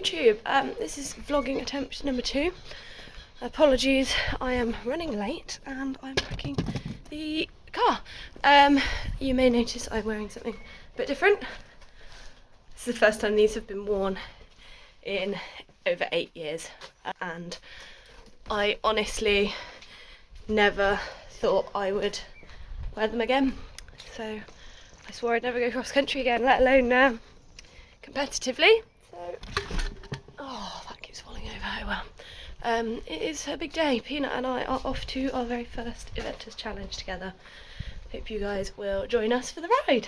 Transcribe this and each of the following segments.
YouTube. This is vlogging attempt number 2. Apologies, I am running late and I'm packing the car. You may notice I'm wearing something a bit different. This is the first time these have been worn in over 8 years, and I honestly never thought I would wear them again. So I swore I'd never go cross country again, let alone competitively. So, oh, that keeps falling over. Oh well. It is a big day. Peanut and I are off to our very first Eventers Challenge together. Hope you guys will join us for the ride.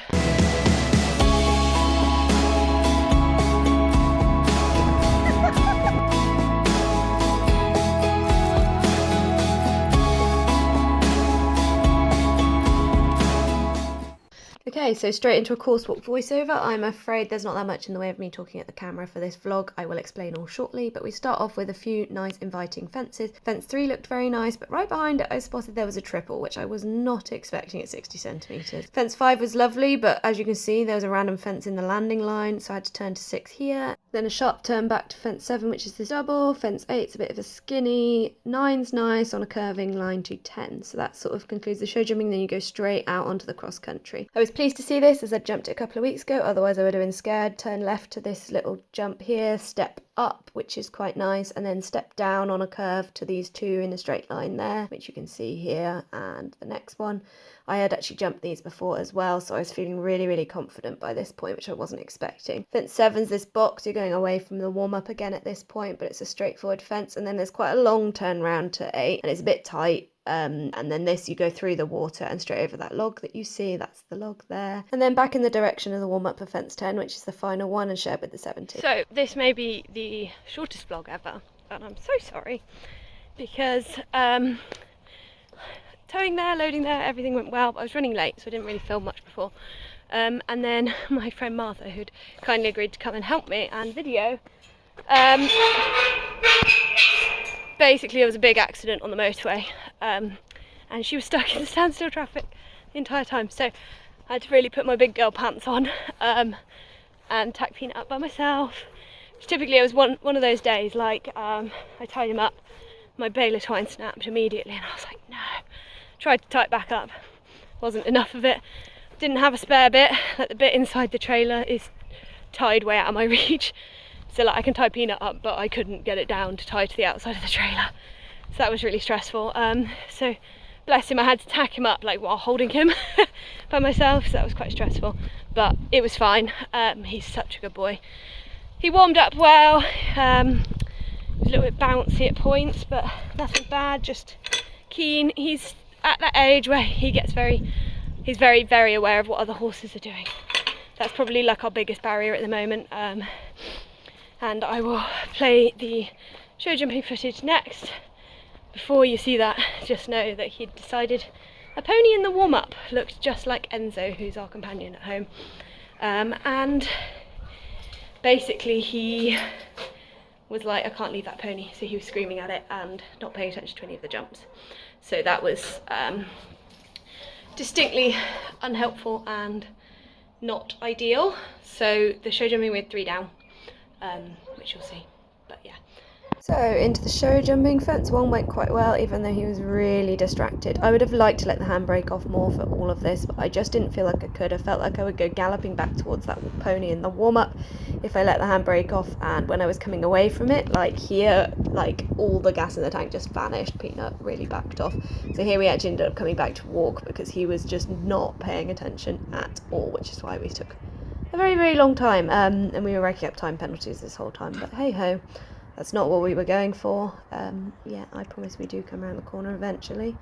Okay, so straight into a course walk voiceover. I'm afraid there's not that much in the way of me talking at the camera for this vlog. I will explain all shortly, but we start off with a few nice inviting fences. Fence 3 looked very nice, but right behind it I spotted there was a triple, which I was not expecting at 60 centimetres. Fence 5 was lovely, but as you can see there was a random fence in the landing line, so I had to turn to 6 here. Then a sharp turn back to fence 7, which is this double. Fence 8's a bit of a skinny. 9's nice on a curving line to 10. So that sort of concludes the show jumping, then you go straight out onto the cross country. I was pleased to see this as I jumped it a couple of weeks ago, otherwise I would have been scared. Turn left to this little jump here, step up, which is quite nice, and then step down on a curve to these two in a straight line there, which you can see here, and the next one. I had actually jumped these before as well, so I was feeling really confident by this point, which I wasn't expecting. Fence 7's this box. You're going away from the warm-up again at this point, but it's a straightforward fence, and then there's quite a long turn round to 8, and it's a bit tight. And then this, you go through the water and straight over that log that you see. That's the log there. And then back in the direction of the warm-up for fence 10, which is the final one, and shared with the 70. So this may be the shortest vlog ever, and I'm so sorry, because towing there, loading there, everything went well, but I was running late, so I didn't really film much before. And then my friend Martha, who'd kindly agreed to come and help me and video, basically there was a big accident on the motorway, and she was stuck in the standstill traffic the entire time, so I had to really put my big girl pants on and tack Peanut up by myself, which typically it was one of those days, like I tied him up, my baler twine snapped immediately, and I was like, no. Tried to tie it back up, wasn't enough of it, didn't have a spare bit, like the bit inside the trailer is tied way out of my reach, so like I can tie Peanut up, but I couldn't get it down to tie to the outside of the trailer, so that was really stressful. So bless him, I had to tack him up like while holding him by myself, so that was quite stressful, but it was fine. He's such a good boy. He warmed up well, he was a little bit bouncy at points, but nothing bad, just keen. He's at that age where he's very aware of what other horses are doing. That's probably like our biggest barrier at the moment. And I will play the show jumping footage next. Before you see that, just know that he'd decided a pony in the warm-up looked just like Enzo, who's our companion at home. And basically he was like, I can't leave that pony, so he was screaming at it and not paying attention to any of the jumps. So that was distinctly unhelpful and not ideal. So the show jumping with 3 down, which you'll see, but yeah. So into the show jumping, fence 1 went quite well, even though he was really distracted. I would have liked to let the handbrake off more for all of this, but I just didn't feel like I could. I felt like I would go galloping back towards that pony in the warm-up if I let the handbrake off, and when I was coming away from it, like here, like all the gas in the tank just vanished. Peanut really backed off. So here we actually ended up coming back to walk because he was just not paying attention at all, which is why we took a very long time, and we were racking up time penalties this whole time, but hey ho. That's not what we were going for. Yeah, I promise we do come around the corner eventually.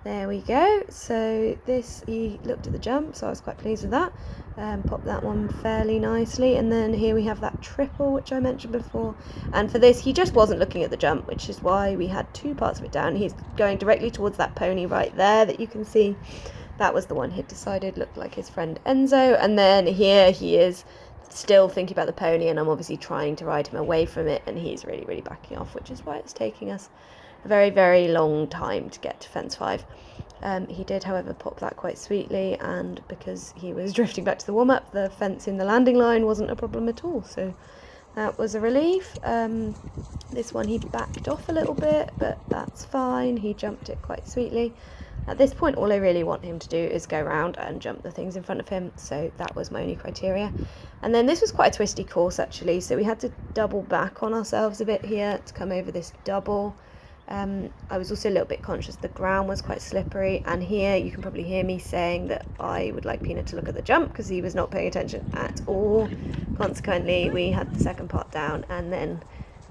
There we go. So this, he looked at the jump, so I was quite pleased with that. Popped that one fairly nicely. And then here we have that triple, which I mentioned before. And for this, he just wasn't looking at the jump, which is why we had 2 parts of it down. He's going directly towards that pony right there that you can see. That was the one he'd decided looked like his friend Enzo. And then here he is, still thinking about the pony, and I'm obviously trying to ride him away from it, and he's really backing off, which is why it's taking us a very long time to get to fence 5. He did, however, pop that quite sweetly, and because he was drifting back to the warm-up, the fence in the landing line wasn't a problem at all, so that was a relief. This one he backed off a little bit, but that's fine. He jumped it quite sweetly. At this point, all I really want him to do is go around and jump the things in front of him, so that was my only criteria. And then this was quite a twisty course actually, so we had to double back on ourselves a bit here to come over this double. I was also a little bit conscious the ground was quite slippery, and here you can probably hear me saying that I would like Peanut to look at the jump because he was not paying attention at all. Consequently, we had the second part down, and then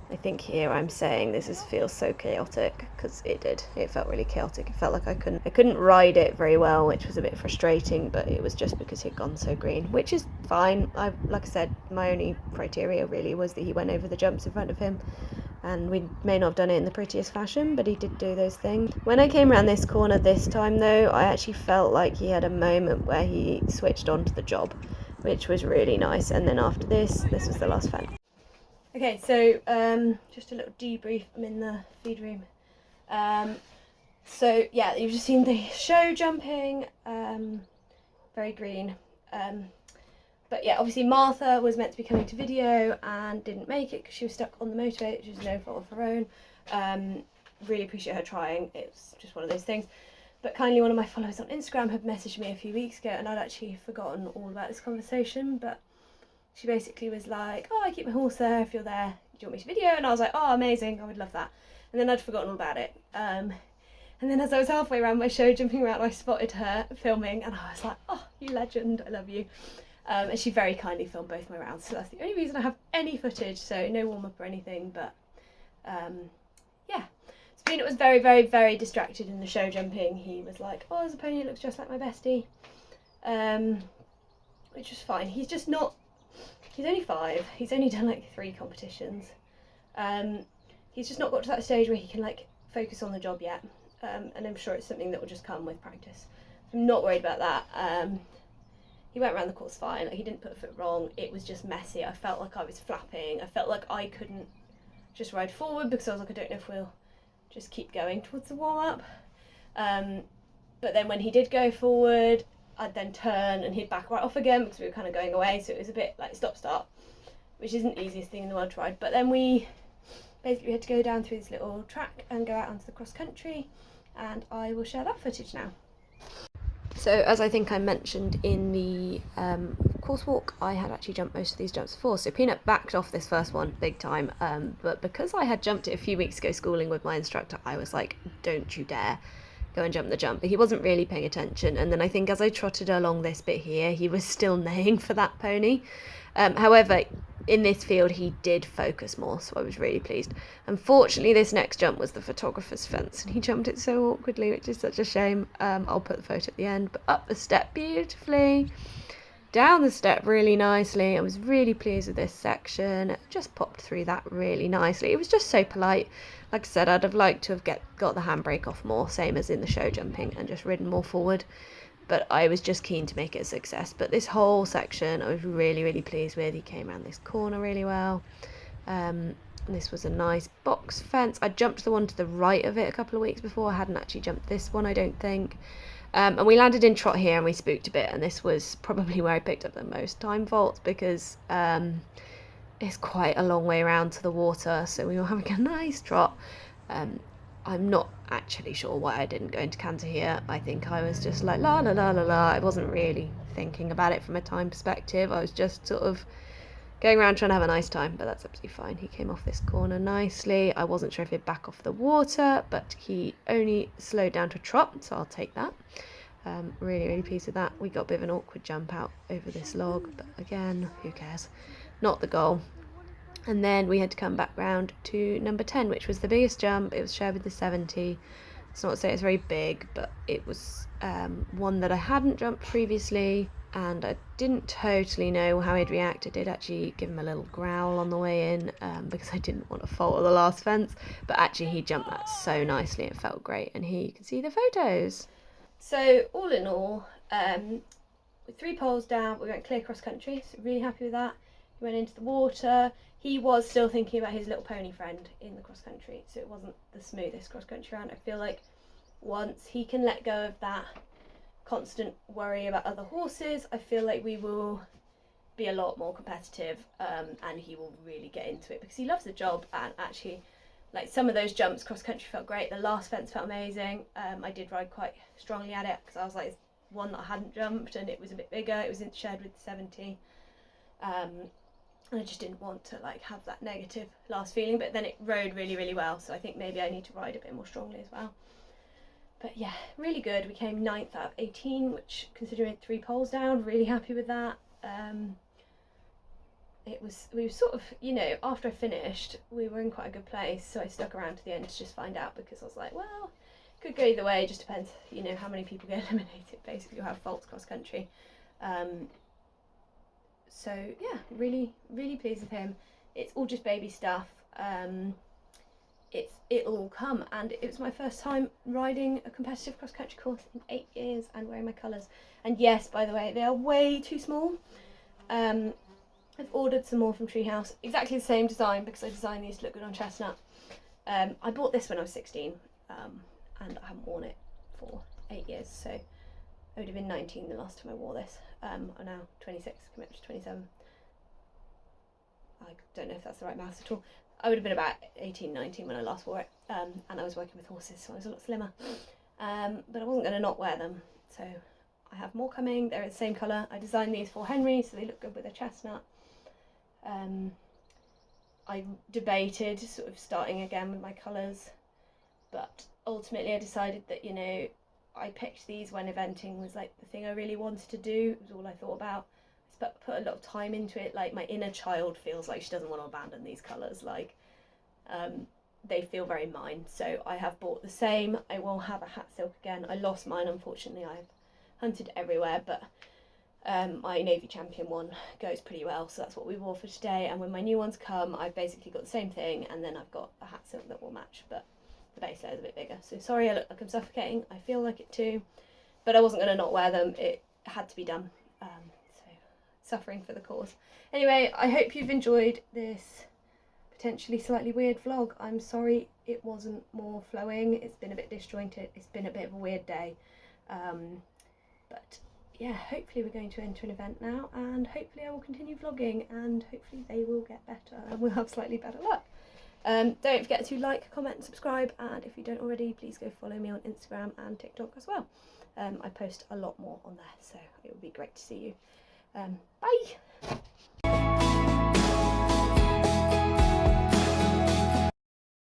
I think here I'm saying this feels so chaotic, because it did. It felt really chaotic. It felt like I couldn't ride it very well, which was a bit frustrating, but it was just because he'd gone so green, which is fine. Like I said, my only criteria really was that he went over the jumps in front of him, and we may not have done it in the prettiest fashion, but he did do those things. When I came around this corner this time though, I actually felt like he had a moment where he switched on to the job, which was really nice. And then after this was the last fence. Okay, so just a little debrief. I'm in the feed room. So yeah, you've just seen the show jumping, very green. But yeah, obviously Martha was meant to be coming to video and didn't make it because she was stuck on the motorway, which was no fault of her own. Really appreciate her trying. It's just one of those things. But kindly, one of my followers on Instagram had messaged me a few weeks ago, and I'd actually forgotten all about this conversation, but she basically was like, oh, I keep my horse there, if you're there, do you want me to video? And I was like, oh, amazing, I would love that. And then I'd forgotten all about it. And then as I was halfway around my show, jumping around, I spotted her filming, and I was like, oh, you legend, I love you. And she very kindly filmed both my rounds, so that's the only reason I have any footage, so no warm-up or anything, but yeah. So Peanut was very, very, very distracted in the show jumping. He was like, oh, there's a pony that looks just like my bestie, which was fine. He's just not, he's only 5, he's only done like 3 competitions. He's just not got to that stage where he can like focus on the job yet, and I'm sure it's something that will just come with practice. I'm not worried about that. He went around the course fine, like he didn't put a foot wrong, it was just messy. I felt like I was flapping, I felt like I couldn't just ride forward because I was like, I don't know if we'll just keep going towards the warm-up. But then when he did go forward, I'd then turn and he'd back right off again because we were kind of going away, so it was a bit like stop-start, which isn't the easiest thing in the world to ride. But then we basically had to go down through this little track and go out onto the cross-country, and I will share that footage now. So as I think I mentioned in the course walk, I had actually jumped most of these jumps before. So Peanut backed off this first one big time, but because I had jumped it a few weeks ago schooling with my instructor, I was like, don't you dare go and jump the jump. But he wasn't really paying attention, and then I think as I trotted along this bit here, he was still neighing for that pony. However, in this field he did focus more, so I was really pleased. Unfortunately, this next jump was the photographer's fence, and he jumped it so awkwardly, which is such a shame. I'll put the photo at the end, but up the step beautifully, down the step really nicely. I was really pleased with this section, just popped through that really nicely. It was just so polite. Like I said, I'd have liked to have got the handbrake off more, same as in the show jumping, and just ridden more forward. But I was just keen to make it a success. But this whole section I was really, really pleased with. He came around this corner really well. This was a nice box fence. I jumped the one to the right of it a couple of weeks before. I hadn't actually jumped this one, I don't think. And we landed in trot here and we spooked a bit. And this was probably where I picked up the most time faults because it's quite a long way around to the water. So we were having a nice trot. I'm not actually sure why I didn't go into canter here. I think I was just like la la la la la. I wasn't really thinking about it from a time perspective. I was just sort of going around trying to have a nice time, but that's absolutely fine. He came off this corner nicely. I wasn't sure if he'd back off the water, but he only slowed down to trot, so I'll take that. Really, really pleased with that. We got a bit of an awkward jump out over this log, but again, who cares? Not the goal. And then we had to come back round to number 10, which was the biggest jump. It was shared with the 70. It's not to say it's very big, but it was one that I hadn't jumped previously, and I didn't totally know how he'd react. I did actually give him a little growl on the way in because I didn't want to fault the last fence, but actually he jumped that so nicely, it felt great, and here you can see the photos. So all in all, with 3 poles down, we went clear cross country, so really happy with that. We went into the water. He was still thinking about his little pony friend in the cross country, so it wasn't the smoothest cross country round. I feel like once he can let go of that constant worry about other horses, I feel like we will be a lot more competitive, and he will really get into it because he loves the job. And actually, like, some of those jumps cross country felt great. The last fence felt amazing. I did ride quite strongly at it because I was like, it's one that I hadn't jumped and it was a bit bigger. It was shared with 70. And I just didn't want to like have that negative last feeling, but then it rode really, really well. So I think maybe I need to ride a bit more strongly as well. But yeah, really good. We came 9th out of 18, which, considering 3 poles down, really happy with that. We were sort of, you know, after I finished, we were in quite a good place, so I stuck around to the end to just find out, because I was like, well, could go either way. It just depends, you know, how many people get eliminated, basically, or have faults cross country. So yeah, really, really pleased with him. It's all just baby stuff. It'll all come, and it was my first time riding a competitive cross country course in 8 years and wearing my colours. And yes, by the way, they are way too small. I've ordered some more from Treehouse, exactly the same design, because I designed these to look good on chestnut. I bought this when I was 16, and I haven't worn it for 8 years, so I would have been 19 the last time I wore this. I'm now 26, coming up to 27. I don't know if that's the right maths at all. I would have been about 18, 19 when I last wore it, and I was working with horses, so I was a lot slimmer. But I wasn't going to not wear them, so I have more coming. They're the same colour. I designed these for Henry, so they look good with a chestnut. I debated sort of starting again with my colours, but ultimately I decided that, you know, I picked these when eventing was like the thing I really wanted to do. It was all I thought about. Put a lot of time into it. Like, my inner child feels like she doesn't want to abandon these colours. Like, they feel very mine. So I have bought the same. I will have a hat silk again. I lost mine, unfortunately. I've hunted everywhere, but my Navy Champion one goes pretty well, so that's what we wore for today. And when my new ones come, I've basically got the same thing, and then I've got a hat silk that will match, but the base layer is a bit bigger. So sorry I look like I'm suffocating. I feel like it too, but I wasn't going to not wear them. It had to be done. Suffering for the cause. Anyway, I hope you've enjoyed this potentially slightly weird vlog. I'm sorry it wasn't more flowing. It's been a bit disjointed. It's been a bit of a weird day. But yeah, hopefully we're going to enter an event now, and hopefully I will continue vlogging, and hopefully they will get better and we'll have slightly better luck. Don't forget to like, comment and subscribe, and if you don't already, please go follow me on Instagram and TikTok as well. I post a lot more on there, so it would be great to see you. Bye!